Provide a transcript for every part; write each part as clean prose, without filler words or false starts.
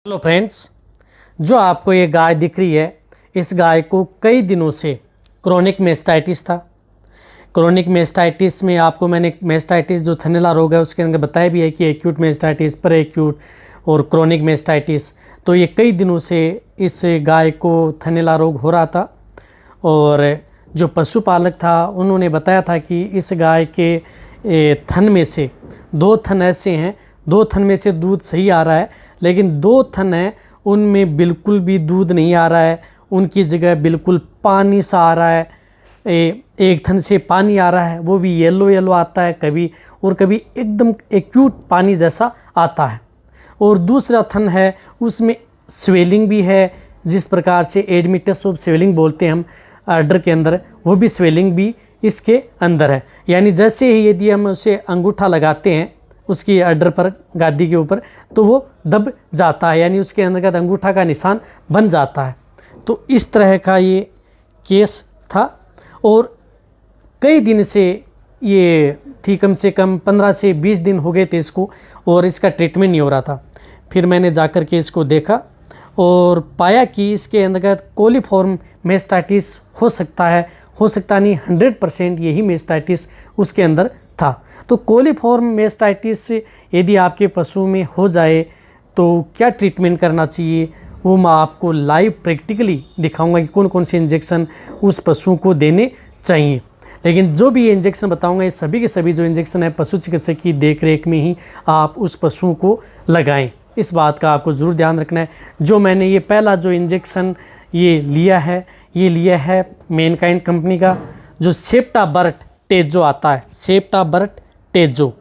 Hello friends, जो आपको ये गाय दिख रही है, इस गाय को कई दिनों से क्रोनिक मेस्टाइटिस था। क्रोनिक मेस्टाइटिस में आपको मैंने मेस्टाइटिस जो थनैला रोग है उसके अंदर बताया भी है कि एक्यूट मेस्टाइटिस, प्री एक्यूट और क्रोनिक मेस्टाइटिस। तो ये कई दिनों से इस गाय को थनैला रोग हो रहा था और जो पशुपालक था उन्होंने बताया था कि इस गाय के थन में से 2 थन ऐसे हैं, 2 थन में से दूध सही आ रहा है, लेकिन 2 थन हैं उनमें बिल्कुल भी दूध नहीं आ रहा है, उनकी जगह बिल्कुल पानी सा आ रहा है। एक थन से पानी आ रहा है, वो भी येलो येलो आता है कभी, और कभी एकदम एक्यूट पानी जैसा आता है। और दूसरा थन है उसमें स्वेलिंग भी है, जिस प्रकार से एडमिटस ऑफ स्वेलिंग बोलते हैं हम अडर के अंदर, वो भी स्वेलिंग भी इसके अंदर है। यानी जैसे ही यदि हम उसे अंगूठा लगाते हैं उसकी अडर पर, गादी के ऊपर, तो वो दब जाता है, यानी उसके अंदर का अंगूठा का निशान बन जाता है। तो इस तरह का ये केस था और कई दिन से ये थी, कम से कम 15 से 20 दिन हो गए थे इसको, और इसका ट्रीटमेंट नहीं हो रहा था। फिर मैंने जाकर के इसको देखा और पाया कि इसके अंतर्गत कोलीफॉर्म मेस्टाइटिस हो सकता है, हो सकता नहीं 100% यही मेस्टाइटिस उसके अंदर था। तो कोलीफॉर्म मेस्टाइटिस यदि आपके पशु में हो जाए तो क्या ट्रीटमेंट करना चाहिए, वो मैं आपको लाइव प्रैक्टिकली दिखाऊंगा कि कौन कौन से इंजेक्शन उस पशु को देने चाहिए। लेकिन जो भी ये इंजेक्शन बताऊंगा, ये सभी के सभी जो इंजेक्शन है पशु चिकित्सक की देखरेख में ही आप उस पशु को लगाएं। इस बात का आपको ज़रूर ध्यान रखना है। जो मैंने ये पहला जो इंजेक्शन ये लिया है मैनकाइंड कंपनी का, जो सेप्टाबर्ट टेजो आता है, सेप्टाबर्ट टेजो,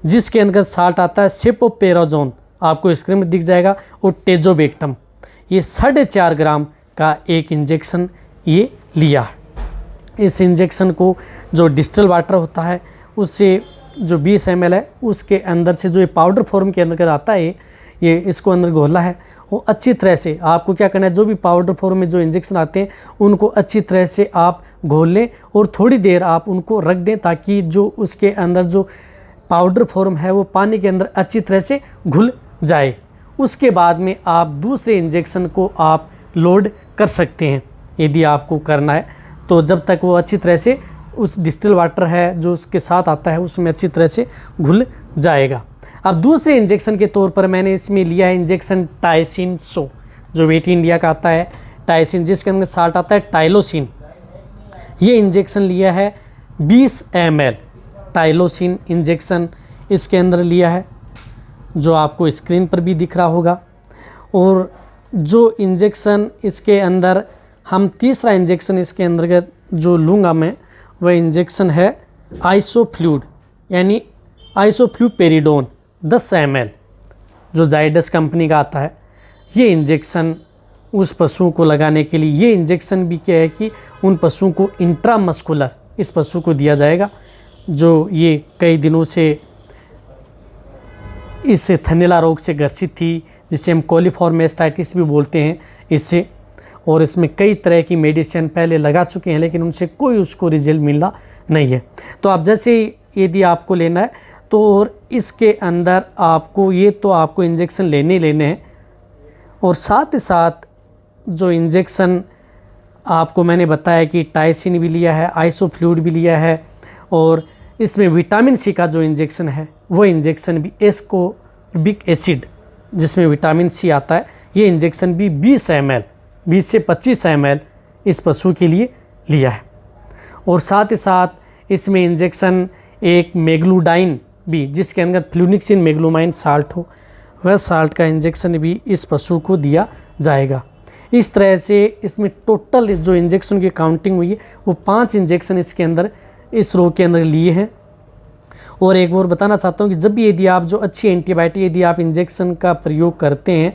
जिसके अंदर साल्ट आता है सेपोपेराजोन, आपको स्क्रीन में दिख जाएगा, और टेजोबेक्टम। ये 4.5 ग्राम का एक इंजेक्शन ये लिया है। इस इंजेक्शन को जो डिस्टिल वाटर होता है उससे जो 20 ml है उसके अंदर से जो ये पाउडर फॉर्म के अंदर आता है, ये इसको अंदर घोला है। वो अच्छी तरह से आपको क्या करना है, जो भी पाउडर फॉर्म में जो इंजेक्शन आते हैं उनको अच्छी तरह से आप घोल लें और थोड़ी देर आप उनको रख दें, ताकि जो उसके अंदर जो पाउडर फॉर्म है वो पानी के अंदर अच्छी तरह से घुल जाए। उसके बाद में आप दूसरे इंजेक्शन को आप लोड कर सकते हैं यदि आपको करना है, तो जब तक वो अच्छी तरह से उस डिस्टिल वाटर है जो उसके साथ आता है उसमें अच्छी तरह से घुल जाएगा। अब दूसरे इंजेक्शन के तौर पर मैंने इसमें लिया है इंजेक्शन टाइसिन 100, जो वेट इंडिया का आता है, टाइसिन, जिसके अंदर साल्ट आता है टाइलोसिन। ये इंजेक्शन लिया है 20 ml टाइलोसिन इंजेक्शन इसके अंदर लिया है, जो आपको स्क्रीन पर भी दिख रहा होगा। और जो इंजेक्शन इसके अंदर हम तीसरा इंजेक्शन इसके अंतर्गत जो लूँगा मैं, वह इंजेक्शन है आइसोफ्लूड, यानी आइसोफ्लूपेरिडोन 10 ml, जो जाइडस कंपनी का आता है। ये इंजेक्शन उस पशुओं को लगाने के लिए, ये इंजेक्शन भी क्या है कि उन पशुओं को इंट्रामस्कुलर इस पशु को दिया जाएगा, जो ये कई दिनों से इस थनैला रोग से ग्रसित थी, जिसे हम कोलीफॉर्म मेस्टाइटिस भी बोलते हैं इससे। और इसमें कई तरह की मेडिसिन पहले लगा चुके हैं, लेकिन उनसे कोई उसको रिजल्ट मिला नहीं है। तो आप जैसे यदि आपको लेना है तो और इसके अंदर आपको ये तो आपको इंजेक्शन लेने हैं, और साथ ही साथ जो इंजेक्शन आपको मैंने बताया कि टाइसिन भी लिया है, आइसोफ्लूड भी लिया है, और इसमें विटामिन सी का जो इंजेक्शन है वो इंजेक्शन भी एस्कोर्बिक एसिड, जिसमें विटामिन सी आता है, ये इंजेक्शन भी 20 ml 20 से 25 ml इस पशु के लिए लिया है। और साथ ही साथ इसमें इंजेक्शन एक मेग्लूडाइन भी, जिसके अंदर फ्लूनिक्सिन मेग्लोमाइन साल्ट हो, वह साल्ट का इंजेक्शन भी इस पशु को दिया जाएगा। इस तरह से इसमें टोटल जो इंजेक्शन की काउंटिंग हुई है वो 5 इंजेक्शन इसके अंदर इस रोग के अंदर लिए हैं। और एक और बताना चाहता हूँ कि जब भी यदि आप जो अच्छी एंटीबायोटिक यदि आप इंजेक्शन का प्रयोग करते हैं,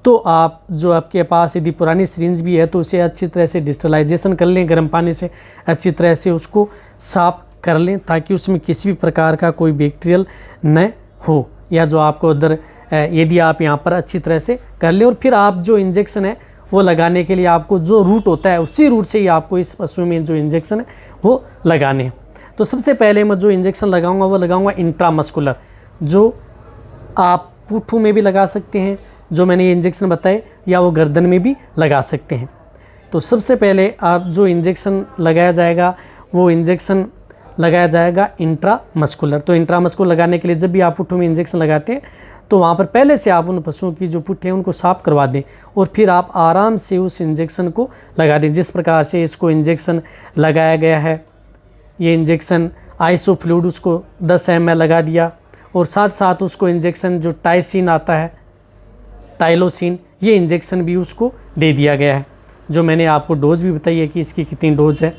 तो आप जो आपके पास यदि पुरानी सिरिंज भी है तो उसे अच्छी तरह से डिस्टलाइजेशन कर लें, गर्म पानी से अच्छी तरह से उसको साफ कर लें, ताकि उसमें किसी भी प्रकार का कोई बैक्टीरियल न हो, या जो आपको उधर यदि आप यहाँ पर अच्छी तरह से कर लें। और फिर आप जो इंजेक्शन है वो लगाने के लिए आपको जो रूट होता है उसी रूट से ही आपको इस पशु में जो इंजेक्शन है वो लगाने हैं। तो सबसे पहले मैं जो इंजेक्शन लगाऊंगा वो लगाऊंगा इंट्रामस्कुलर, जो आप पुट्ठू में भी लगा सकते हैं, जो मैंने ये इंजेक्शन बताए, या वो गर्दन में भी लगा सकते हैं। तो सबसे पहले आप जो इंजेक्शन लगाया जाएगा वो इंजेक्शन लगाया जाएगा इंट्रामस्कुलर। तो इंट्रामस्कुलर लगाने के लिए जब भी आप पुट्ठों में इंजेक्शन लगाते हैं तो वहाँ पर पहले से आप उन पशुओं की जो पुट्ठे हैं उनको साफ़ करवा दें और फिर आप आराम से उस इंजेक्शन को लगा दें। जिस प्रकार से इसको इंजेक्शन लगाया गया है, ये इंजेक्शन आइसोफ्लूइड उसको 10 ml लगा दिया और साथ साथ उसको इंजेक्शन जो टाइसिन आता है, टाइलोसिन, ये इंजेक्शन भी उसको दे दिया गया है, जो मैंने आपको डोज़ भी बताई है कि इसकी कितनी डोज है।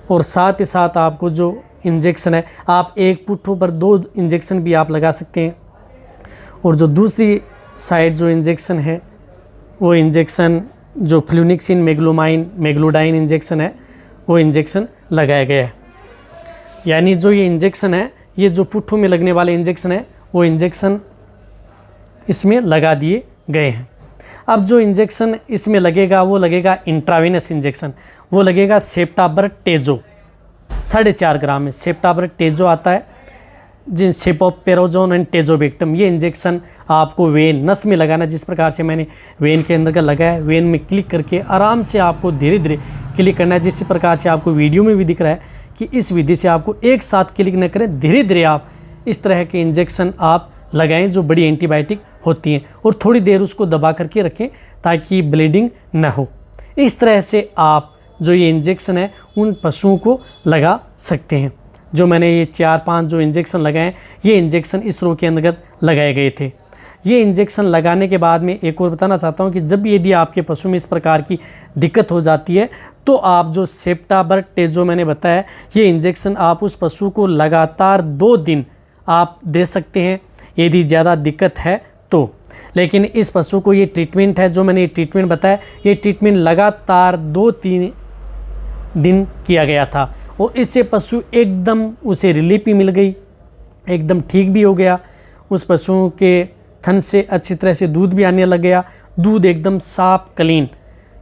और साथ ही साथ आपको जो इंजेक्शन है, आप एक पुट्ठों पर 2 इंजेक्शन भी आप लगा सकते हैं। और जो दूसरी साइड जो इंजेक्शन है वो इंजेक्शन जो फ्लूनिक्सिन मेग्लोडाइन इंजेक्शन है वो इंजेक्शन लगाया गया है। यानी जो ये इंजेक्शन है, ये जो पुट्ठों में लगने वाले इंजेक्शन है वो इंजेक्शन इसमें लगा दिए गए हैं। अब जो इंजेक्शन इसमें लगेगा वो लगेगा इंट्रावेनस इंजेक्शन, वो लगेगा सेप्टाबर्टेजो 4.5 ग्राम में। सेप्टाबर्टेजो आता है जिन सेपोपेरोजोन एंड टेजोबेक्टम। ये इंजेक्शन आपको वेन नस में लगाना, जिस प्रकार से मैंने वेन के अंदर का लगाया है, वेन में क्लिक करके आराम से आपको धीरे धीरे क्लिक करना है। जिस प्रकार से आपको वीडियो में भी दिख रहा है कि इस विधि से आपको एक साथ क्लिक न करें, धीरे धीरे आप इस तरह के इंजेक्शन आप लगाएं जो बड़ी एंटीबायोटिक होती हैं, और थोड़ी देर उसको दबा करके रखें ताकि ब्लीडिंग न हो। इस तरह से आप जो ये इंजेक्शन है उन पशुओं को लगा सकते हैं। जो मैंने ये 4-5 जो इंजेक्शन लगाए, ये इंजेक्शन इस रोग के अंतर्गत लगाए गए थे। ये इंजेक्शन लगाने के बाद में एक और बताना चाहता हूँ कि जब यदि आपके पशु में इस प्रकार की दिक्कत हो जाती है तो आप जो सेप्टाबर्टेजो मैंने बताया, ये इंजेक्शन आप उस पशु को लगातार 2 दिन आप दे सकते हैं यदि ज़्यादा दिक्कत है तो। लेकिन इस पशु को ये ट्रीटमेंट है, जो मैंने ये ट्रीटमेंट बताया, ये ट्रीटमेंट लगातार 2-3 दिन किया गया था और इससे पशु एकदम उसे रिलीफ भी मिल गई, एकदम ठीक भी हो गया। उस पशुओं के थन से अच्छी तरह से दूध भी आने लग गया, दूध एकदम साफ क्लीन।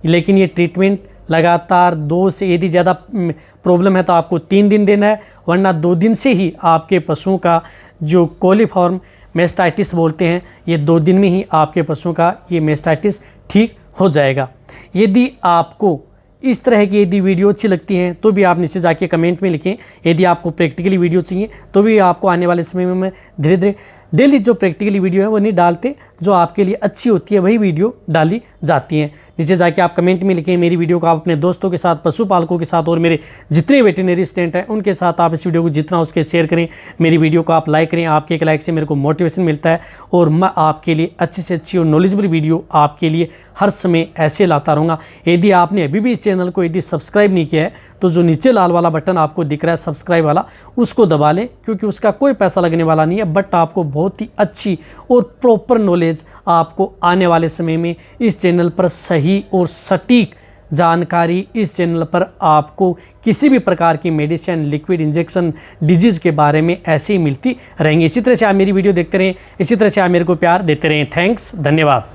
लेकिन ये ट्रीटमेंट लगातार 2 से, यदि ज़्यादा प्रॉब्लम है तो आपको 3 दिन देना है, वरना 2 दिन से ही आपके पशुओं का जो कोलीफॉर्म मेस्टाइटिस बोलते हैं, ये 2 दिन में ही आपके पशुओं का ये मेस्टाइटिस ठीक हो जाएगा। यदि आपको इस तरह की यदि वीडियो अच्छी लगती हैं तो भी आप नीचे जाके कमेंट में लिखें। यदि आपको प्रैक्टिकली वीडियो चाहिए तो भी आपको आने वाले समय में मैं धीरे धीरे डेली जो प्रैक्टिकली वीडियो है वो नहीं डालते, जो आपके लिए अच्छी होती है वही वीडियो डाली जाती हैं। नीचे जाके आप कमेंट में लिखें। मेरी वीडियो को आप अपने दोस्तों के साथ, पशुपालकों के साथ और मेरे जितने वेटरनरी स्टूडेंट हैं उनके साथ आप इस वीडियो को जितना उसके शेयर करें। मेरी वीडियो को आप लाइक करें, आपके एक लाइक से मेरे को मोटिवेशन मिलता है और मैं आपके लिए अच्छी से अच्छी और नॉलेजेबल वीडियो आपके लिए हर समय ऐसे लाता रहूँगा। यदि आपने अभी भी इस चैनल को यदि सब्सक्राइब नहीं किया है तो जो नीचे लाल वाला बटन आपको दिख रहा है सब्सक्राइब वाला, उसको दबा लें, क्योंकि उसका कोई पैसा लगने वाला नहीं है, बट आपको बहुत ही अच्छी और प्रॉपर नॉलेज आपको आने वाले समय में इस चैनल पर सही और सटीक जानकारी इस चैनल पर आपको किसी भी प्रकार की मेडिसिन, लिक्विड, इंजेक्शन, डिजीज़ के बारे में ऐसे ही मिलती रहेंगी। इसी तरह से आप मेरी वीडियो देखते रहें, इसी तरह से आप मेरे को प्यार देते रहें। थैंक्स, धन्यवाद।